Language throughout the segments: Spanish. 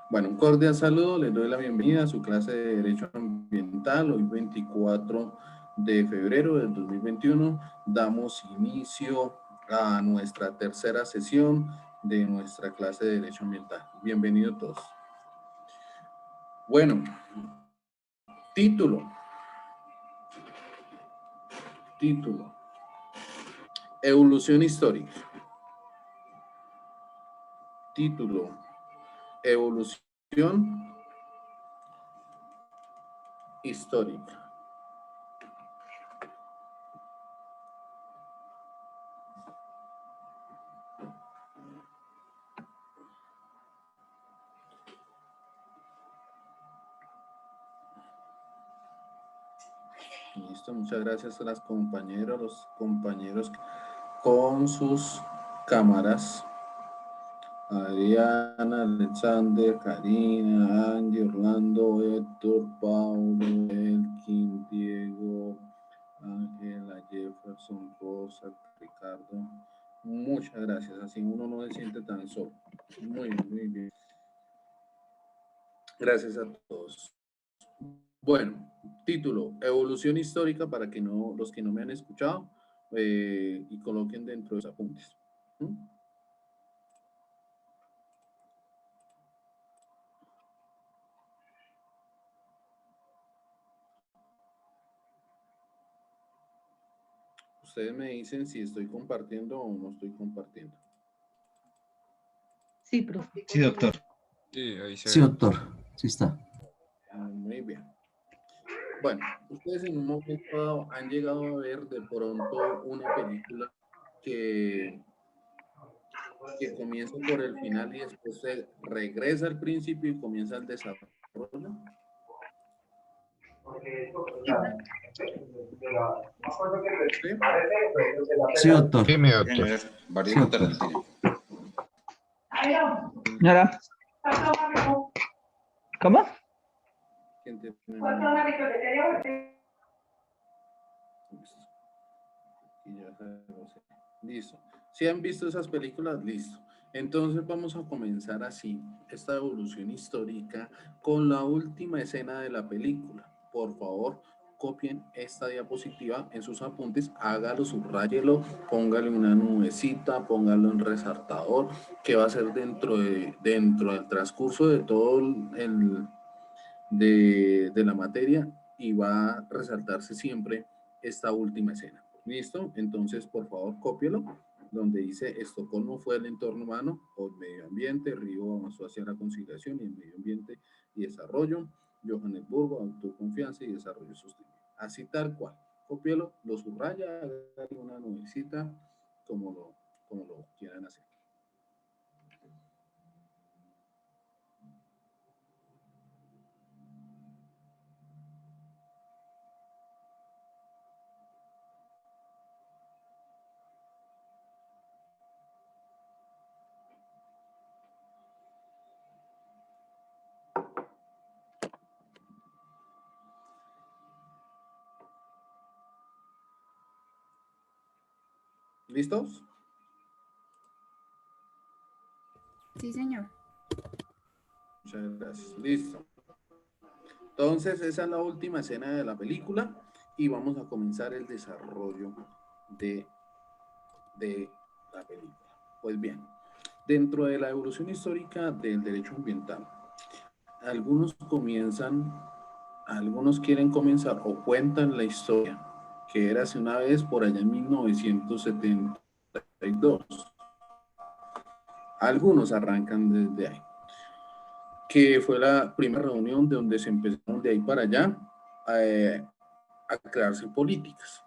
Bueno, un cordial saludo, les doy la bienvenida a su clase de Derecho Ambiental, hoy 24 de febrero del 2021. Damos inicio a nuestra tercera sesión de nuestra clase de Derecho Ambiental. Bienvenidos todos. Bueno, título. Evolución histórica. Título. Evolución histórica. Listo, muchas gracias a las compañeras, los compañeros con sus cámaras. Adriana, Alexander, Karina, Angie, Orlando, Héctor, Paulo, Elkin, Diego, Ángela, Jefferson, Rosa, Ricardo. Muchas gracias, así uno no se siente tan solo. Muy bien, muy bien. Gracias a todos. Bueno, título, evolución histórica para que no, los que no me han escuchado y coloquen dentro de los apuntes. ¿Mm? Ustedes me dicen si estoy compartiendo o no estoy compartiendo. Sí, profe. Sí, doctor. Sí, ahí se Sí, ve. doctor. Sí está. Muy bien. Bueno, ustedes en un momento dado han llegado a ver de pronto una película que comienza por el final y después se regresa al principio y comienza el desarrollo. ¿Sí? Sí, doctor. Dime, doctor. Sí, doctor. Señora. ¿Cómo? ¿Quién tiene? Listo. Si han visto esas películas, listo. Entonces vamos a comenzar así esta evolución histórica con la última escena de la película. Por favor, copien esta diapositiva en sus apuntes, hágalo, subráyelo, póngale una nubecita, póngalo en resaltador, que va a ser dentro del transcurso de todo de la materia y va a resaltarse siempre esta última escena. ¿Listo? Entonces, por favor, cópielo, donde dice Estocolmo fue el entorno humano o el medio ambiente, Río avanzó hacia la conciliación y el medio ambiente y desarrollo, Johannesburgo, autoconfianza y desarrollo sostenible. Así tal cual. Cópielo, lo subraya, haga una nubecita, como lo quieran hacer. ¿Listos? Sí, señor. Muchas gracias. Listo. Entonces, esa es la última escena de la película y vamos a comenzar el desarrollo de la película. Pues bien, dentro de la evolución histórica del derecho ambiental, algunos quieren comenzar o cuentan la historia que era hace una vez por allá en 1972. Algunos arrancan desde ahí, que fue la primera reunión de donde se empezaron de ahí para allá a crearse políticas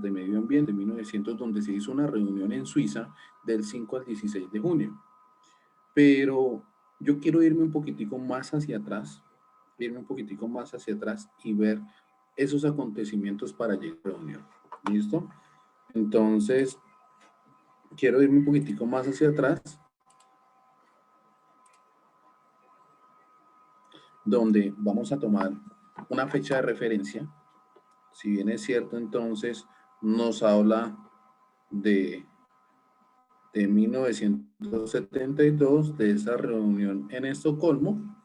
de medio ambiente en 1900, donde se hizo una reunión en Suiza del 5 al 16 de junio. Pero yo quiero irme un poquitico más hacia atrás, y ver esos acontecimientos para llegar a la reunión. ¿Listo? Entonces, quiero irme un poquitico más hacia atrás, donde vamos a tomar una fecha de referencia. Si bien es cierto, entonces nos habla de de 1972 de esa reunión en Estocolmo,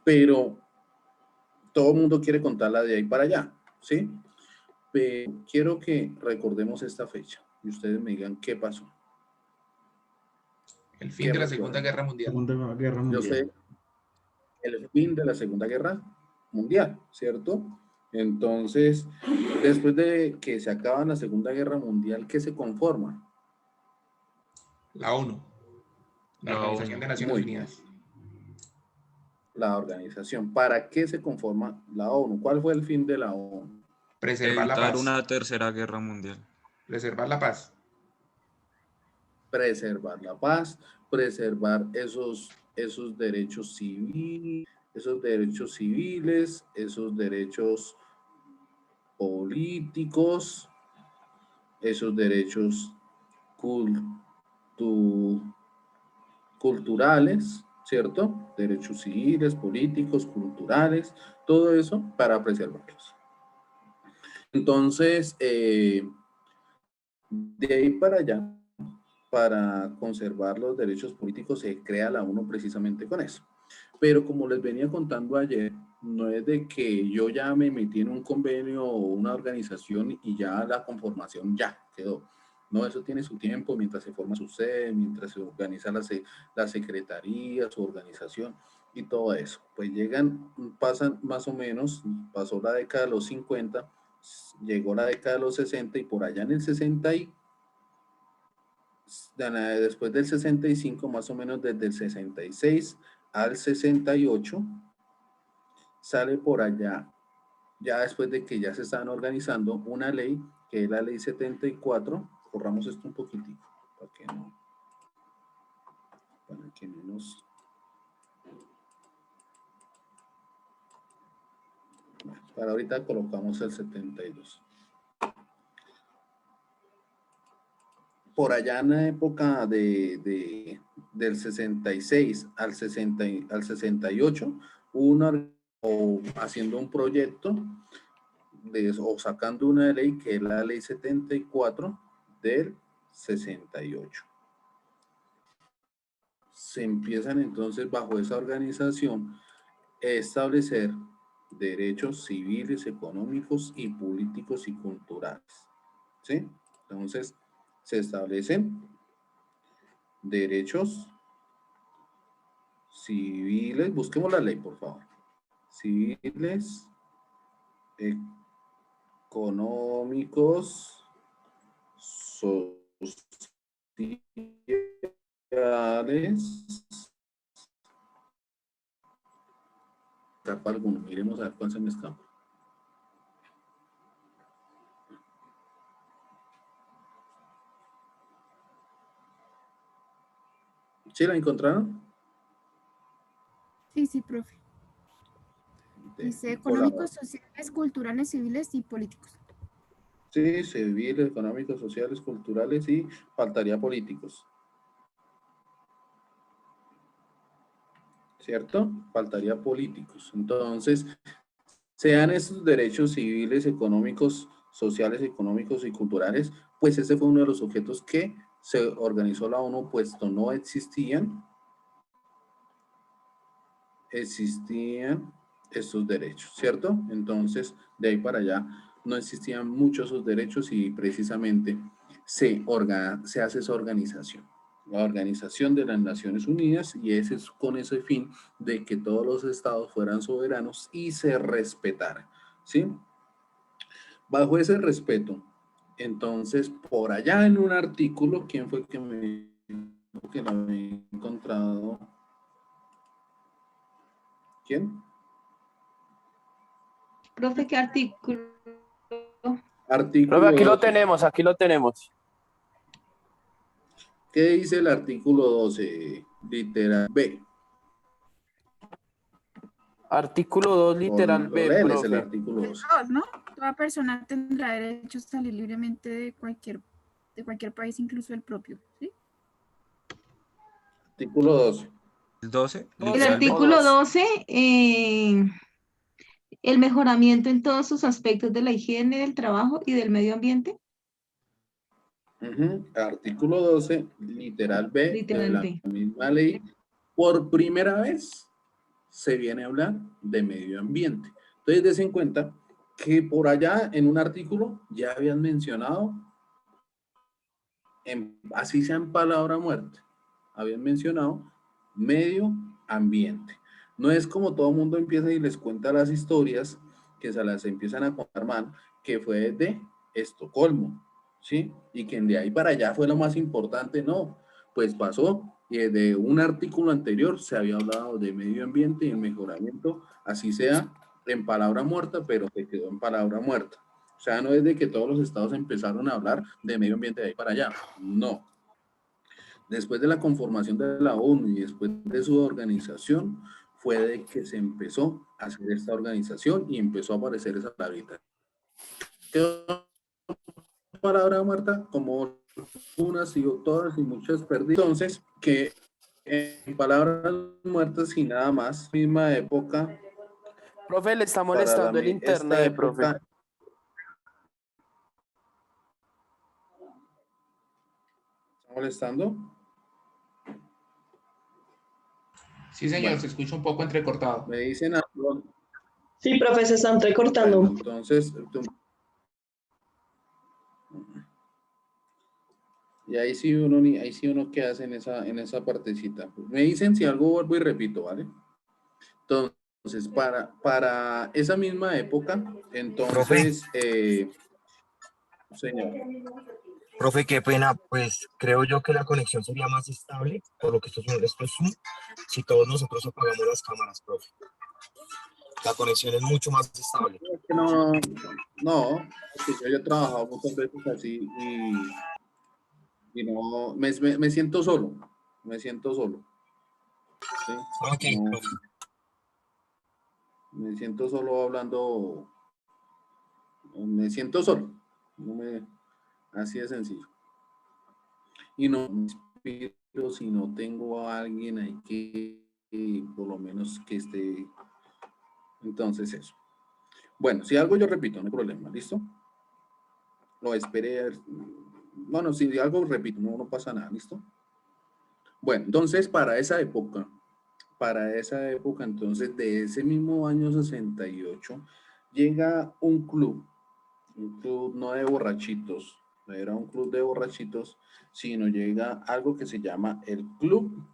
pero todo el mundo quiere contarla de ahí para allá, ¿sí? Pero quiero que recordemos esta fecha y ustedes me digan qué pasó. El fin de la Segunda Guerra Mundial. Segunda Guerra Yo Mundial. sé el fin de la Segunda Guerra Mundial, ¿cierto? Entonces, después de que se acaba la Segunda Guerra Mundial, ¿qué se conforma? La ONU. La Organización de Naciones Muy Unidas. La organización. ¿Para qué se conforma la ONU? ¿Cuál fue el fin de la ONU? Preservar la Evitar paz. una tercera guerra mundial. Preservar la paz. Preservar la paz, preservar esos derechos civiles, esos derechos políticos, esos derechos culturales, ¿cierto? Derechos civiles, políticos, culturales, todo eso para preservarlos. Entonces, de ahí para allá, para conservar los derechos políticos, se crea la ONU precisamente con eso. Pero como les venía contando ayer, no es de que yo ya me metí en un convenio o una organización y ya la conformación ya quedó. No, eso tiene su tiempo mientras se forma su sede, mientras se organiza la secretaría, su organización y todo eso. Pues pasan más o menos, pasó la década de los 50, llegó la década de los 60 y por allá en el 60 después del 65, más o menos desde el 66 al 68, sale por allá, ya después de que ya se estaban organizando, una ley, que es la ley 74, corramos esto un poquitico, para que no nos... Para ahorita colocamos el 72. Por allá en la época del 66 al 68, haciendo un proyecto o sacando una ley que es la ley 74 del 68. Se empiezan entonces bajo esa organización a establecer derechos civiles, económicos y políticos y culturales. ¿Sí? Entonces, se establecen derechos civiles, busquemos la ley, por favor. Civiles, económicos, sociales. Escapa alguno, miremos a ver cuál se me escapa. ¿Sí la encontraron? Sí, profe. Dice económicos, sociales, culturales, civiles y políticos. Sí, civiles, económicos, sociales, culturales y faltaría políticos. ¿Cierto? Faltaría políticos. Entonces, sean esos derechos civiles, económicos, sociales, económicos y culturales, pues ese fue uno de los objetos que se organizó la ONU, puesto no existían estos derechos, ¿cierto? Entonces, de ahí para allá no existían muchos esos derechos y precisamente se hace esa organización, la Organización de las Naciones Unidas, y ese es con ese fin de que todos los estados fueran soberanos y se respetaran, ¿sí? Bajo ese respeto, entonces, por allá en un artículo, ¿quién fue que lo había encontrado? ¿Quién? Profe, ¿qué artículo? Artículo Profe, aquí lo 12. tenemos, aquí lo tenemos. ¿Qué dice el artículo 12, literal B? Artículo 2, literal B, Léeles el profe. artículo 12. ¿No? Toda persona tendrá derecho a salir libremente de cualquier país, incluso el propio, ¿sí? Artículo 12. El 12. El literal B. artículo 12, el mejoramiento en todos sus aspectos de la higiene, del trabajo y del medio ambiente. Artículo 12, literal B, de Literal la B. misma ley, por primera vez se viene a hablar de medio ambiente. Entonces, des en cuenta que por allá en un artículo ya habían mencionado, así sea en palabra muerta, habían mencionado medio ambiente. No es como todo el mundo empieza y les cuenta las historias que se las empiezan a contar mal, que fue de Estocolmo, ¿sí? Y que de ahí para allá fue lo más importante, no, pues pasó y de un artículo anterior se había hablado de medio ambiente y el mejoramiento, así sea en palabra muerta, pero que quedó en palabra muerta. O sea, no es de que todos los estados empezaron a hablar de medio ambiente de ahí para allá, no. Después de la conformación de la ONU y después de su organización, fue de que se empezó a hacer esta organización y empezó a aparecer esa palabrita. ¿Quedó palabra muerta? Como unas y todas y muchas perdidas. Entonces, que en palabras muertas y nada más, misma época. Profe, le está Para molestando el esta internet, profe. época. ¿Está molestando? Sí, señor, Bueno. se escucha un poco entrecortado. Me dicen Sí, profe, se están recortando. bueno, entonces, y ahí sí uno que hace en esa partecita. Me dicen si algo vuelvo y repito, ¿vale? Entonces, para esa misma época, entonces, señor. Profe, qué pena, pues creo yo que la conexión sería más estable, por lo que esto es Zoom, si todos nosotros apagamos las cámaras, profe. La conexión es mucho más estable. No, yo he trabajado muchas veces así y no, me siento solo, ¿sí? Ok, No, profe. me siento solo hablando, me siento solo, así de sencillo. Y no me inspiro si no tengo a alguien ahí que por lo menos que esté. Entonces eso. Bueno, si algo yo repito, no hay problema, ¿listo? Lo esperé. Bueno, si algo repito, no pasa nada, ¿listo? Bueno, entonces para esa época, entonces de ese mismo año 68, llega un club no de borrachitos, no era un club de borrachitos, sino llega algo que se llama el Club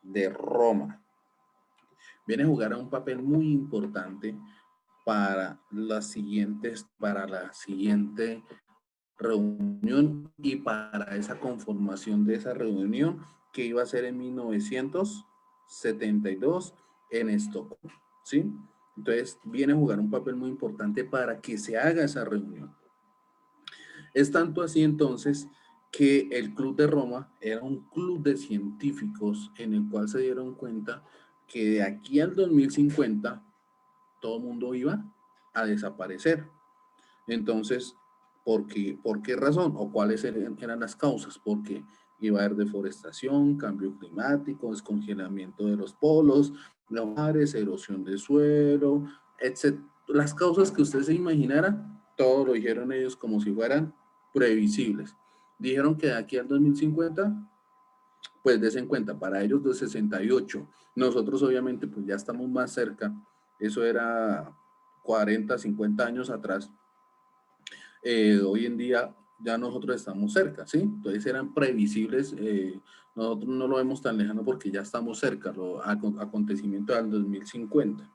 de Roma. Viene a jugar un papel muy importante para la siguiente reunión y para esa conformación de esa reunión que iba a ser en 1972 en Estocolmo, ¿sí? Entonces viene a jugar un papel muy importante para que se haga esa reunión. Es tanto así entonces que el Club de Roma era un club de científicos en el cual se dieron cuenta que de aquí al 2050 todo el mundo iba a desaparecer. Entonces, ¿por qué razón? ¿O cuáles eran las causas? Porque iba a haber deforestación, cambio climático, descongelamiento de los polos, los mares, erosión de suelo, etc. Las causas que usted se imaginara, todo lo dijeron ellos como si fueran previsibles. Dijeron que de aquí al 2050, pues des en cuenta, para ellos de 68, nosotros obviamente pues ya estamos más cerca, eso era 40, 50 años atrás. Hoy en día ya nosotros estamos cerca, ¿sí? Entonces eran previsibles, nosotros no lo vemos tan lejano porque ya estamos cerca, acontecimiento del 2050.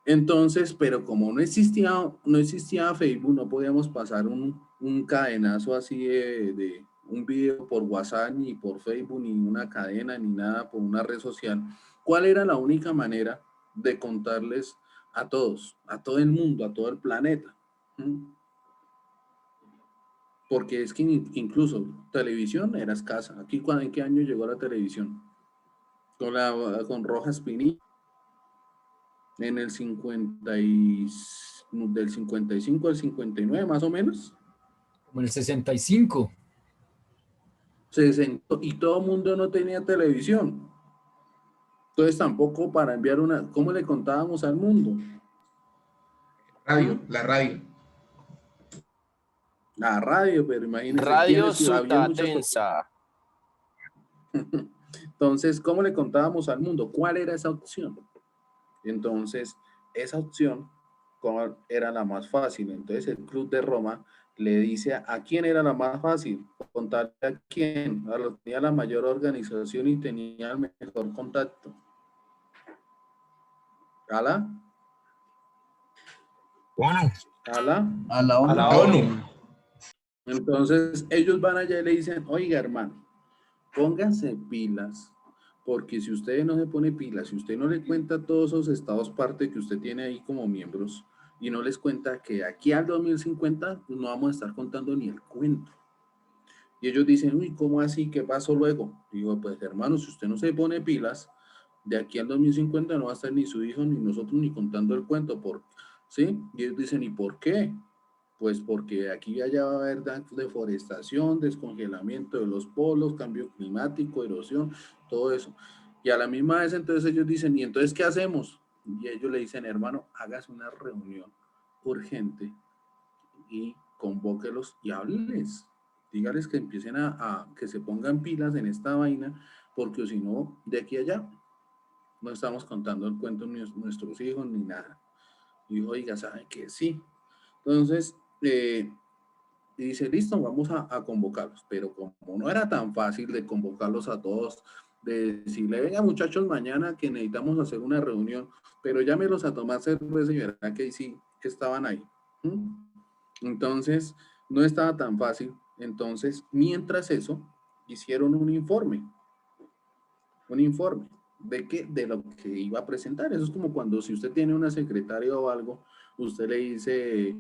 Entonces, pero como no existía Facebook, no podíamos pasar un cadenazo así de un video por WhatsApp, ni por Facebook, ni una cadena, ni nada por una red social. ¿Cuál era la única manera de contarles a todos, a todo el mundo, a todo el planeta? Porque es que incluso televisión era escasa. Aquí, ¿en qué año llegó la televisión? Con Rojas Pinilla. En el 50 del 55 al 59 más o menos. Como en el 65. Y todo el mundo no tenía televisión. Entonces tampoco para enviar ¿cómo le contábamos al mundo? Radio, la radio. La radio, pero imagínense. Radio había muchas Sutatensa. Entonces, ¿cómo le contábamos al mundo? ¿Cuál era esa opción? Entonces, esa opción ¿cuál era la más fácil? Entonces, el Club de Roma le dice a quién era la más fácil, contarle a quién, a los que tenía la mayor organización y tenía el mejor contacto. ¿Ala? Bueno, ¿Ala? A la A la ONU. ONU. Entonces, ellos van allá y le dicen, oiga, hermano, pónganse pilas, porque si usted no se pone pilas, si usted no le cuenta todos esos estados parte que usted tiene ahí como miembros, y no les cuenta que aquí al 2050 no vamos a estar contando ni el cuento. Y ellos dicen, uy, ¿cómo así? ¿Qué pasó luego? Digo, pues hermano, si usted no se pone pilas, de aquí al 2050 no va a estar ni su hijo, ni nosotros, ni contando el cuento, ¿sí? Y ellos dicen, ¿y por qué? Pues porque aquí allá va a haber deforestación, descongelamiento de los polos, cambio climático, erosión, todo eso. Y a la misma vez entonces ellos dicen, ¿y entonces qué hacemos? Y ellos le dicen, hermano, hágase una reunión urgente y convóquelos y háblenles. Dígales que empiecen que se pongan pilas en esta vaina, porque si no, de aquí a allá, no estamos contando el cuento ni nuestros hijos ni nada. Y dijo, oiga, ¿saben qué? Sí. Entonces, y dice, listo, vamos a convocarlos. Pero como no era tan fácil de convocarlos a todos, de decirle, venga muchachos, mañana que necesitamos hacer una reunión, pero llámelos a tomar cerveza y verán que sí, que estaban ahí. Entonces, no estaba tan fácil. Entonces, mientras eso, hicieron un informe. ¿De qué? De lo que iba a presentar. Eso es como cuando si usted tiene una secretaria o algo, usted le dice,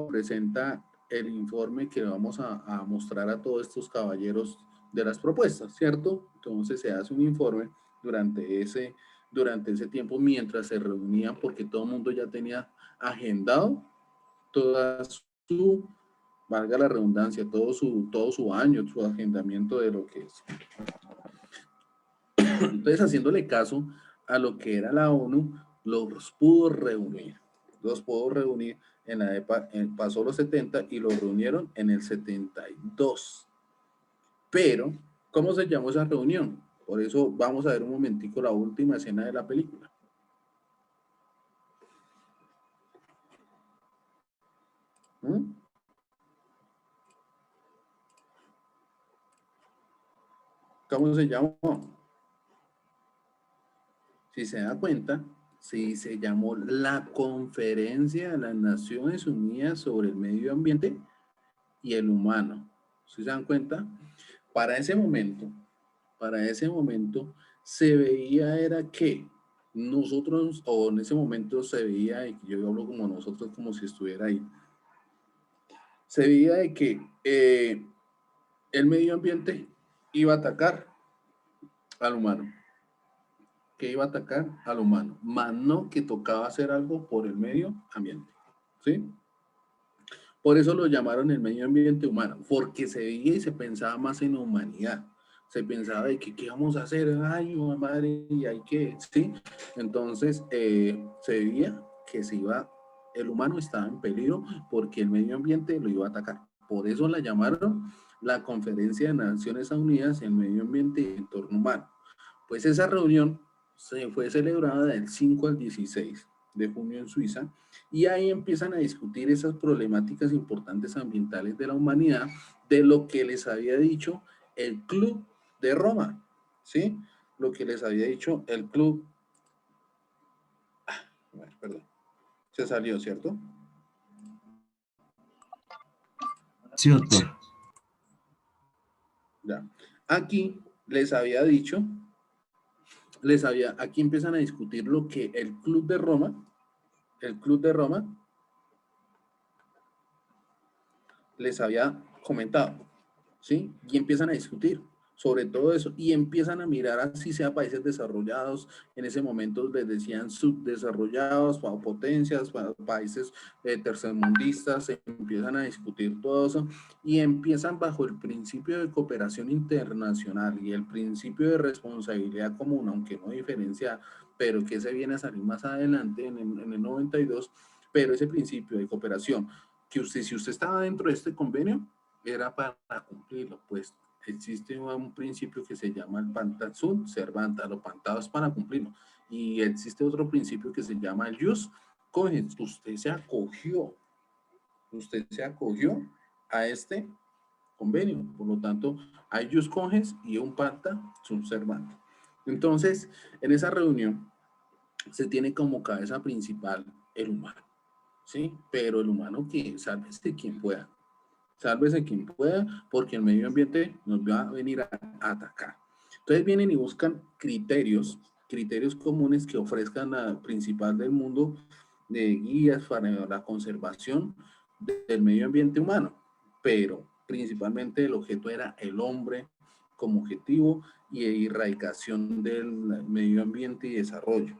presenta el informe que vamos a mostrar a todos estos caballeros de las propuestas, ¿cierto? Entonces se hace un informe durante ese tiempo mientras se reunían, porque todo el mundo ya tenía agendado toda su, valga la redundancia, todo su año, su agendamiento de lo que es. Entonces, haciéndole caso a lo que era la ONU, los pudo reunir en la pasó los 70 y los reunieron en el 72. Pero, ¿cómo se llamó esa reunión? Por eso vamos a ver un momentico la última escena de la película. ¿Cómo se llamó? Si se da cuenta, sí, se llamó la Conferencia de las Naciones Unidas sobre el Medio Ambiente y el Humano. ¿Sí se dan cuenta? Para ese momento, se veía era que nosotros, o en ese momento se veía, y yo hablo como nosotros, como si estuviera ahí, se veía de que el medio ambiente iba a atacar al humano. Que iba a atacar al humano, más no que tocaba hacer algo por el medio ambiente, ¿sí? Por eso lo llamaron el medio ambiente humano, porque se veía y se pensaba más en la humanidad. Se pensaba de que qué vamos a hacer, ay, madre, y hay que, ¿sí? Entonces, se veía que el humano estaba en peligro porque el medio ambiente lo iba a atacar. Por eso la llamaron la Conferencia de Naciones Unidas en Medio Ambiente y Entorno Humano. Pues esa reunión se fue celebrada del 5 al 16 de junio en Suiza, y ahí empiezan a discutir esas problemáticas importantes ambientales de la humanidad, de lo que les había dicho el Club de Roma, ¿sí? Lo que les había dicho el Club... Bueno, perdón. Se salió, ¿cierto? Sí, doctor. Ya. Aquí les había dicho... aquí empiezan a discutir lo que el Club de Roma les había comentado, ¿sí? Y empiezan a discutir sobre todo eso y empiezan a mirar así sea países desarrollados, en ese momento les decían subdesarrollados, potencias, países tercermundistas, empiezan a discutir todo eso y empiezan bajo el principio de cooperación internacional y el principio de responsabilidad común, aunque no diferencia, pero que se viene a salir más adelante en el 92, pero ese principio de cooperación que usted, si usted estaba dentro de este convenio, era para cumplirlo, pues existe un principio que se llama el pacta sunt servanda, lo pactado es para cumplirlo, y existe otro principio que se llama el jus cogens, usted se acogió a este convenio, por lo tanto, hay jus cogens y un pacta sunt servanda. Entonces, en esa reunión se tiene como cabeza principal el humano, ¿sí? Pero el humano que sálvese quien pueda. Sálvese quien pueda, porque el medio ambiente nos va a venir a atacar. Entonces vienen y buscan criterios comunes que ofrezcan la principal del mundo de guías para la conservación del medio ambiente humano, pero principalmente el objeto era el hombre como objetivo y erradicación del medio ambiente y desarrollo.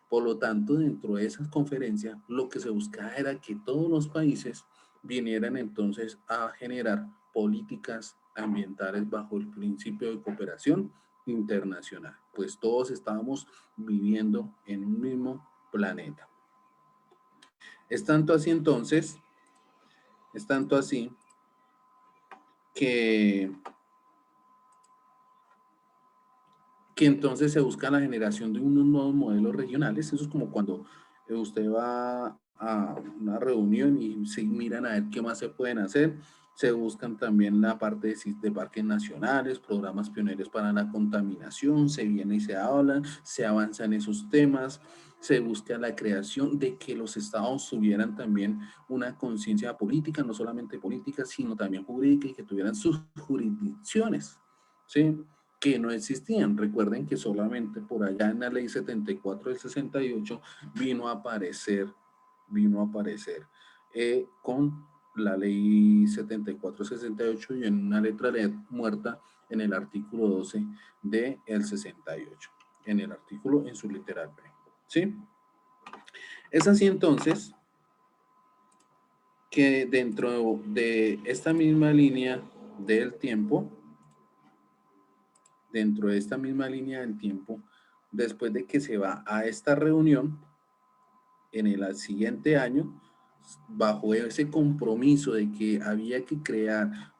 Por lo tanto, dentro de esas conferencias, lo que se buscaba era que todos los países vinieran entonces a generar políticas ambientales bajo el principio de cooperación internacional, pues todos estábamos viviendo en un mismo planeta. Es tanto así entonces, que entonces se busca la generación de unos nuevos modelos regionales. Eso es como cuando usted va a una reunión y se miran a ver qué más se pueden hacer. Se buscan también la parte de parques nacionales, programas pioneros para la contaminación, se viene y se hablan, se avanza en esos temas, se busca la creación de que los estados tuvieran también una conciencia política, no solamente política, sino también jurídica, y que tuvieran sus jurisdicciones, ¿sí?, que no existían. Recuerden que solamente por allá en la ley 74 del 68 vino a aparecer con la ley 74-68 y en una letra muerta en el artículo 12 del 68, en el artículo en su literal B, ¿sí? Es así entonces que dentro de esta misma línea del tiempo, después de que se va a esta reunión, en el siguiente año, bajo ese compromiso de que había que crear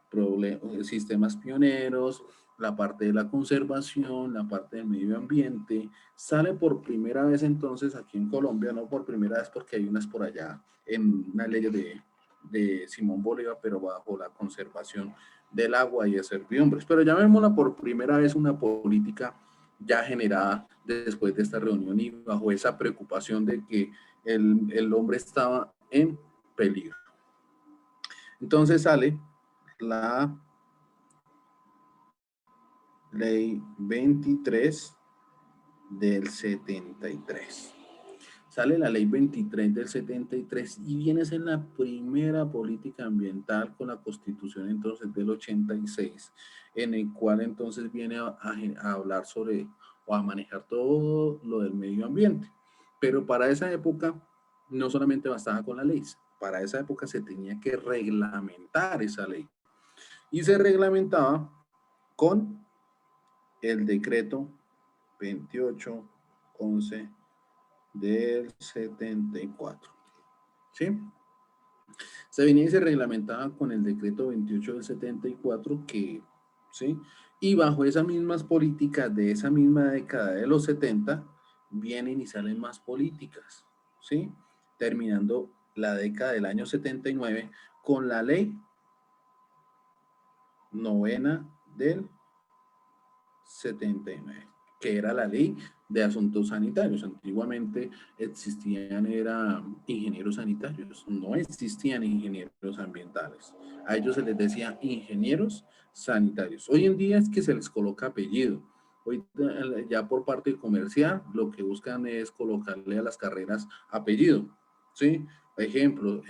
sistemas pioneros, la parte de la conservación, la parte del medio ambiente, sale por primera vez entonces aquí en Colombia, no por primera vez porque hay unas por allá en una ley de Simón Bolívar, pero bajo la conservación del agua y de servidumbres. Pero llamémosla por primera vez una política ya generada después de esta reunión y bajo esa preocupación de que el hombre estaba en peligro. Entonces sale la ley 23 del 73. Sale la ley 23 del 73 y viene a ser la primera política ambiental con la Constitución entonces del 86, en el cual entonces viene a hablar sobre o a manejar todo lo del medio ambiente. Pero para esa época no solamente bastaba con la ley, para esa época se tenía que reglamentar esa ley. Y se reglamentaba con el decreto 2811 del 74, ¿sí? Se venía y se reglamentaba con el decreto 28 del 74 que, ¿sí? Y bajo esas mismas políticas de esa misma década de los 70, vienen y salen más políticas, ¿sí? Terminando la década del año 79 con la ley 9 del 79, que era la ley de asuntos sanitarios. Antiguamente existían ingenieros sanitarios, no existían ingenieros ambientales. A ellos se les decía ingenieros sanitarios. Hoy en día es que se les coloca apellido. Hoy ya por parte comercial lo que buscan es colocarle a las carreras apellido, ¿sí? Ejemplo,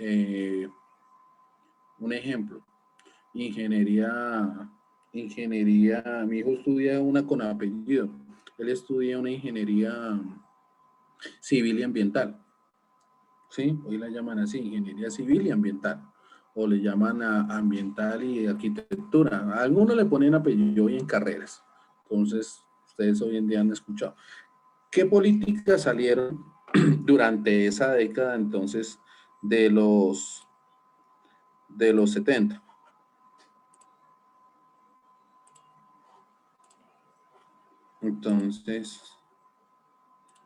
un ejemplo, ingeniería, mi hijo estudia una con apellido. Él estudia una ingeniería civil y ambiental, ¿sí? Hoy la llaman así, ingeniería civil y ambiental, o le llaman ambiental y arquitectura. A algunos le ponen apellido hoy en carreras. Entonces, ustedes hoy en día han escuchado. ¿Qué políticas salieron durante esa década entonces de los de los 70. Entonces,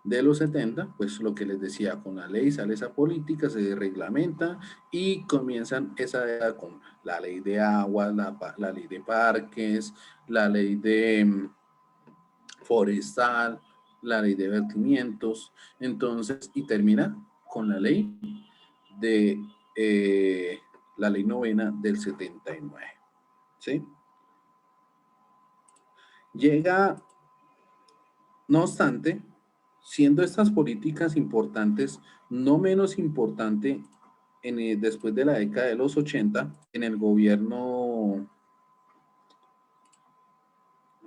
de los 70, pues lo que les decía, con la ley sale esa política, se reglamenta y comienzan esa edad con la ley de aguas, la ley de parques, la ley de forestal, la ley de vertimientos, entonces, y termina con la ley de la ley novena del 79, ¿sí? Llega, no obstante, siendo estas políticas importantes, no menos importante después de la década de los 80, en el gobierno...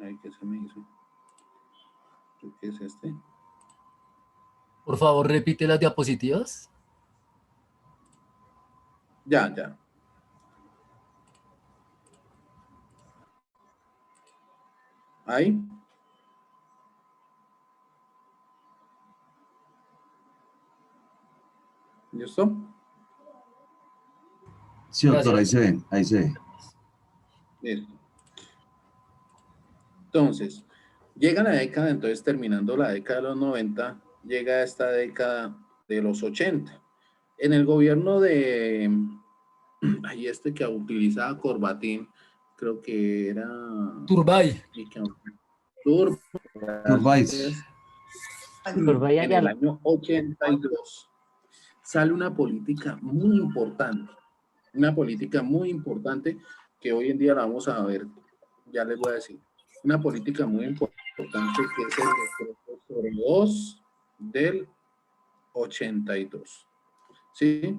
Ay, ¿qué se me hizo? ¿Qué es este? Por favor, repite las diapositivas. Ya. Ahí. ¿Listo? Sí, doctor, ahí Gracias. se ve, ahí se ve. Listo. Entonces, llega la década, entonces terminando la década de los 90, llega esta década de los 80. En el gobierno de, ahí este que utilizaba corbatín, creo que era... Turbay. Turbais. En el año 82 sale una política muy importante que hoy en día la vamos a ver, ya les voy a decir, una política muy importante que es el decreto 02 del 82, ¿sí?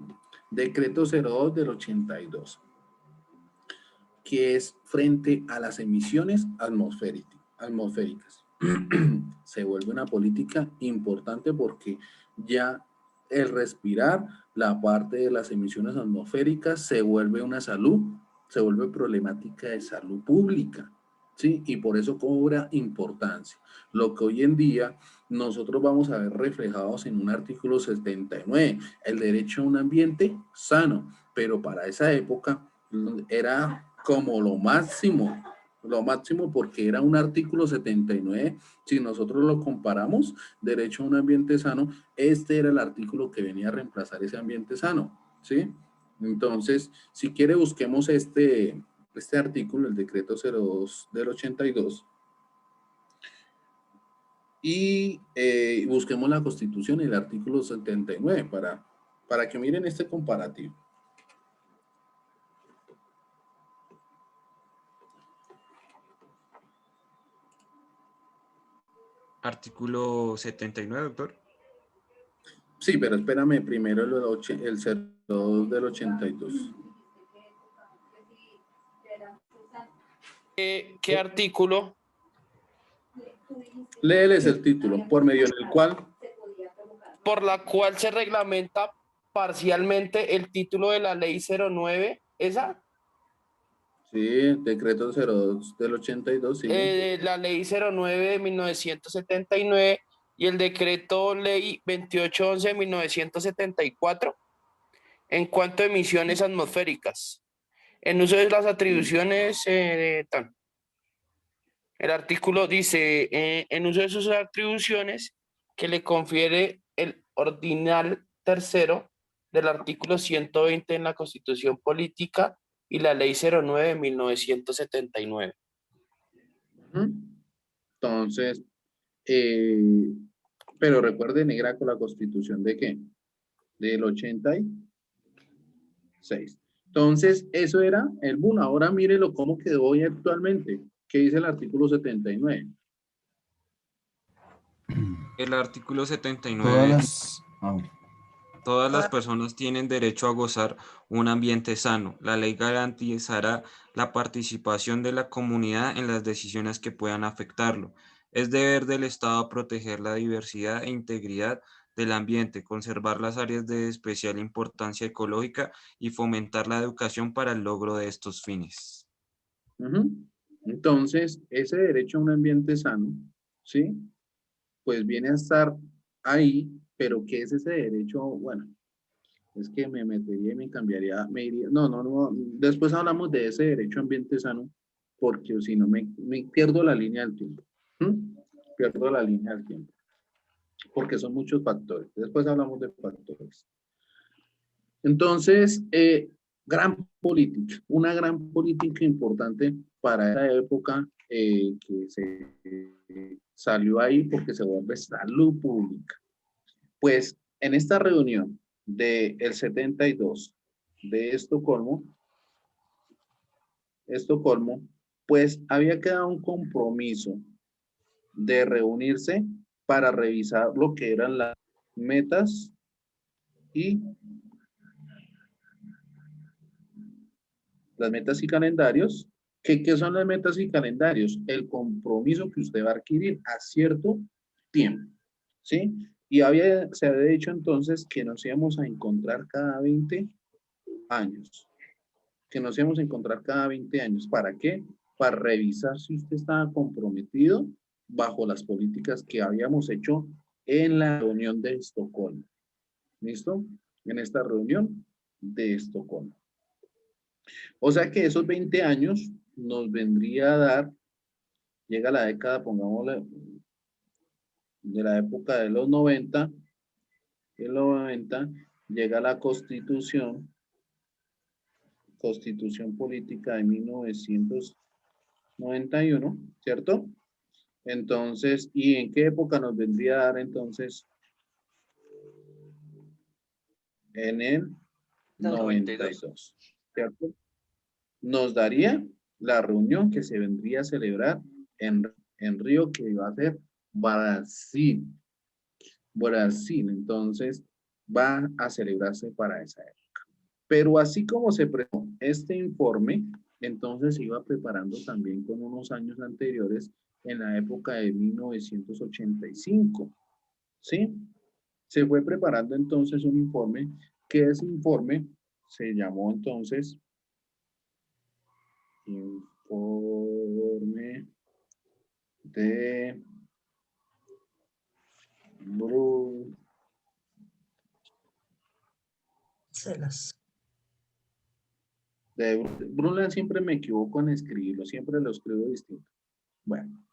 Decreto 02 del 82, que es frente a las emisiones atmosféricas. Se vuelve una política importante porque ya el respirar, la parte de las emisiones atmosféricas se vuelve se vuelve problemática de salud pública, ¿sí? Y por eso cobra importancia. Lo que hoy en día nosotros vamos a ver reflejados en un artículo 79, el derecho a un ambiente sano, pero para esa época era como lo máximo porque era un artículo 79, si nosotros lo comparamos, derecho a un ambiente sano, este era el artículo que venía a reemplazar ese ambiente sano, ¿sí? Entonces, si quiere busquemos este artículo, el decreto 02 del 82, y busquemos la Constitución, el artículo 79, para que miren este comparativo. Artículo 79, doctor. Sí, pero espérame primero el 02 del 82. ¿Qué artículo? Léeles el título, por medio del cual... Por la cual se reglamenta parcialmente el título de la ley 09, ¿esa? Sí, decreto 02 del 82, sí. La ley 09 de 1979 y el decreto ley 2811 de 1974 en cuanto a emisiones atmosféricas. En uso de las atribuciones, el artículo dice, en uso de sus atribuciones que le confiere el ordinal tercero del artículo 120 en la Constitución Política y la ley 09 de 1979. Entonces, pero recuerde, negra, con la Constitución ¿de qué? Del 86. Entonces, eso era el boom. Ahora mírelo cómo quedó hoy actualmente. ¿Qué dice el artículo 79? El artículo 79. Todas las personas tienen derecho a gozar un ambiente sano. La ley garantizará la participación de la comunidad en las decisiones que puedan afectarlo. Es deber del Estado proteger la diversidad e integridad del ambiente, conservar las áreas de especial importancia ecológica y fomentar la educación para el logro de estos fines. Entonces, ese derecho a un ambiente sano, ¿sí? Pues viene a estar ahí, pero ¿qué es ese derecho? Bueno, Es que me metería y me cambiaría, me iría, no, después hablamos de ese derecho a ambiente sano, porque si no me pierdo la línea del tiempo. Pierdo la línea del tiempo, porque son muchos factores. Después hablamos de factores. Entonces, gran política, una gran política importante para esa época que se salió ahí porque se vuelve salud pública. Pues en esta reunión del 72 de Estocolmo, pues había quedado un compromiso de reunirse para revisar lo que eran las metas y calendarios. ¿Qué son las metas y calendarios? El compromiso que usted va a adquirir a cierto tiempo, ¿sí? Y se había dicho entonces que nos íbamos a encontrar cada 20 años. Que nos íbamos a encontrar cada 20 años. ¿Para qué? Para revisar si usted estaba comprometido bajo las políticas que habíamos hecho en la reunión de Estocolmo. ¿Listo? En esta reunión de Estocolmo. O sea que esos 20 años nos vendría a dar, llega la década, pongámosle, de la época de los 90, llega la Constitución Política de 1991, ¿cierto? Entonces, ¿y en qué época nos vendría a dar entonces? En el 92, ¿cierto? Nos daría la reunión que se vendría a celebrar en Río, que iba a ser Brasil. Entonces, va a celebrarse para esa época. Pero así como se preparó este informe, entonces se iba preparando también con unos años anteriores en la época de 1985, ¿sí? Se fue preparando entonces un informe, que ese informe se llamó entonces Informe de Brundtland. Siempre me equivoco en escribirlo, siempre lo escribo distinto. Bueno,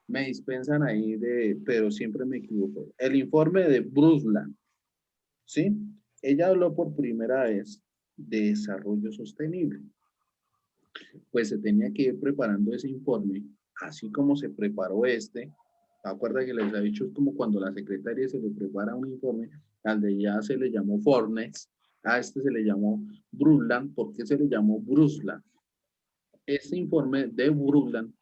me dispensan ahí pero siempre me equivoco. El informe de Brundtland, ¿sí? Ella habló por primera vez de desarrollo sostenible. Pues se tenía que ir preparando ese informe, así como se preparó este. Acuerda que les había dicho, es como cuando la secretaria se le prepara un informe, al de ya se le llamó Fornex, a este se le llamó Brundtland. ¿Por qué se le llamó Brundtland? Este informe de Brundtland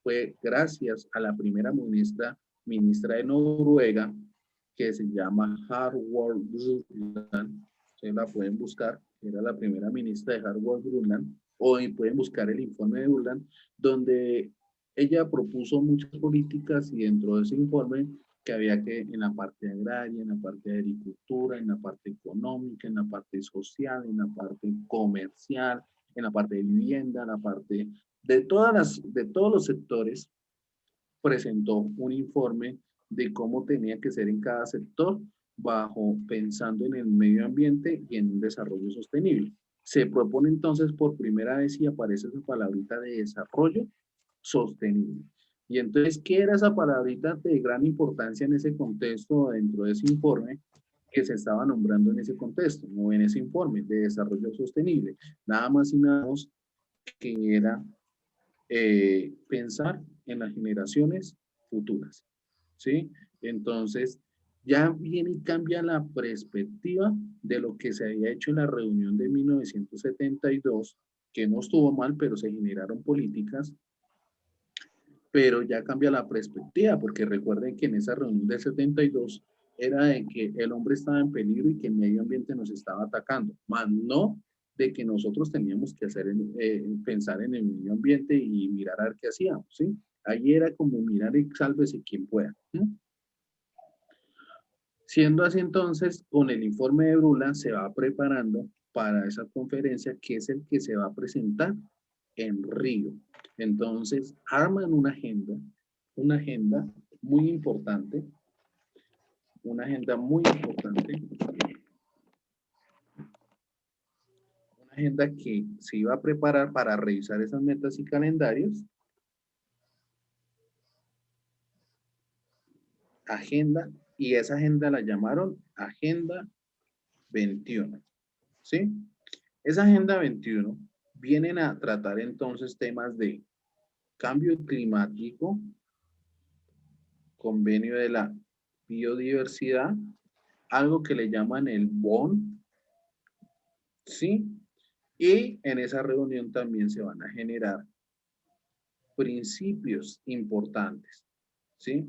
fue gracias a la primera ministra de Noruega, que se llama Hartwig Brundtland. Ustedes la pueden buscar, era la primera ministra de Hartwig Brundtland, o pueden buscar el informe de Brundtland, donde ella propuso muchas políticas y dentro de ese informe que había que en la parte agraria, en la parte de agricultura, en la parte económica, en la parte social, en la parte comercial, en la parte de vivienda, en la parte de todos los sectores, presentó un informe de cómo tenía que ser en cada sector, pensando en el medio ambiente y en un desarrollo sostenible. Se propone entonces por primera vez y aparece esa palabrita de desarrollo sostenible. Y entonces, ¿qué era esa palabrita de gran importancia en ese contexto dentro de ese informe que se estaba nombrando en ese contexto, no en ese informe de desarrollo sostenible? Nada más y nada menos que era pensar en las generaciones futuras, ¿sí? Entonces, ya viene y cambia la perspectiva de lo que se había hecho en la reunión de 1972, que no estuvo mal, pero se generaron políticas, pero ya cambia la perspectiva, porque recuerden que en esa reunión del 72 era de que el hombre estaba en peligro y que el medio ambiente nos estaba atacando, más no de que nosotros teníamos que pensar en el medio ambiente y mirar a ver qué hacíamos, ¿sí? Ahí era como mirar y sálvese quien pueda, ¿sí? Siendo así entonces, con el informe de Brundtland se va preparando para esa conferencia que es el que se va a presentar en Río. Entonces, arman una agenda muy importante, agenda que se iba a preparar para revisar esas metas y calendarios. Agenda, y esa agenda la llamaron Agenda 21, ¿sí? Esa Agenda 21 vienen a tratar entonces temas de cambio climático, convenio de la biodiversidad, algo que le llaman el BON, ¿sí? Y en esa reunión también se van a generar principios importantes, ¿sí?